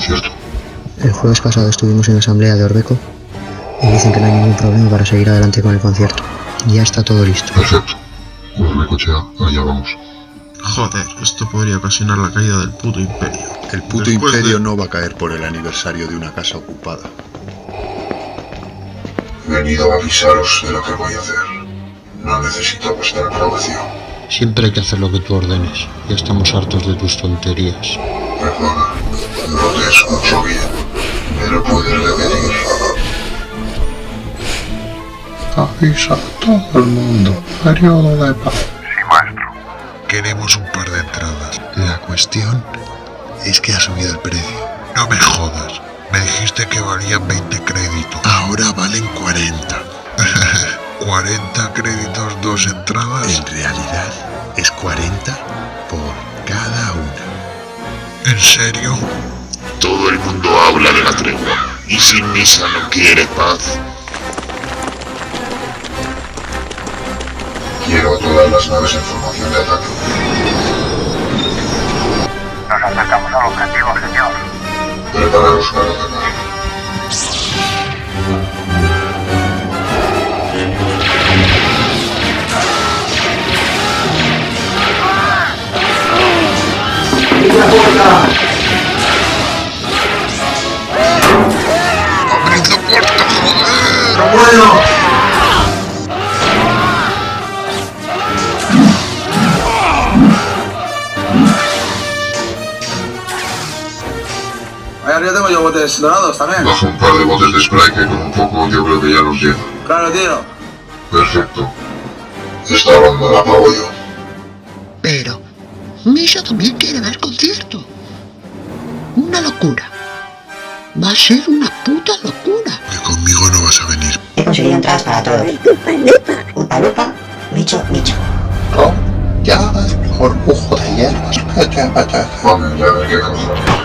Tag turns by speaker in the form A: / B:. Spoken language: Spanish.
A: concierto?
B: El jueves pasado estuvimos en la asamblea de Orbeco y dicen que no hay ningún problema para seguir adelante con el concierto. Ya está todo listo.
A: Perfecto. Pues me cochea, allá vamos.
C: Joder, esto podría ocasionar la caída del puto imperio.
D: El puto
C: Después
D: imperio
C: de-
D: no va a caer por el aniversario de una casa ocupada.
A: He venido a avisaros de lo que voy a hacer. No necesito vuestra aprobación.
E: Siempre hay que hacer lo que tú ordenes. Ya estamos hartos de tus tonterías.
A: Perdona, no te escucho bien. ¿Me lo puedes repetir?
E: Avisa a todo el mundo. Periodo de paz.
D: Queremos un par de entradas. La cuestión es que ha subido el precio.
E: No me jodas. Me dijiste que valían 20 créditos.
D: Ahora valen 40.
E: 40 créditos, 2 entradas.
D: En realidad es 40 por cada una.
E: ¿En serio?
A: Todo el mundo habla de la tregua. Y sin misa no quiere paz. Quiero todas las naves en formación de ataque.
F: Nos acercamos al objetivo, señor.
A: Preparaos para atacar.
E: ¡Abrid la puerta, joder!
G: Ahí arriba tengo yo botes dorados también.
A: Bajo un par de botes de spray que con un poco yo creo que ya nos llena.
G: Claro, tío.
A: Perfecto. Esta banda la pago yo.
H: Pero Misha también quiere ver concierto. Una locura. Va a ser una puta locura.
D: Que conmigo no vas a venir.
I: He conseguido entradas para todos. Upa lupa, micho, micho.
E: Ya es mejor bujo de hierbas. Vete a
A: Vamos a ver qué cosa.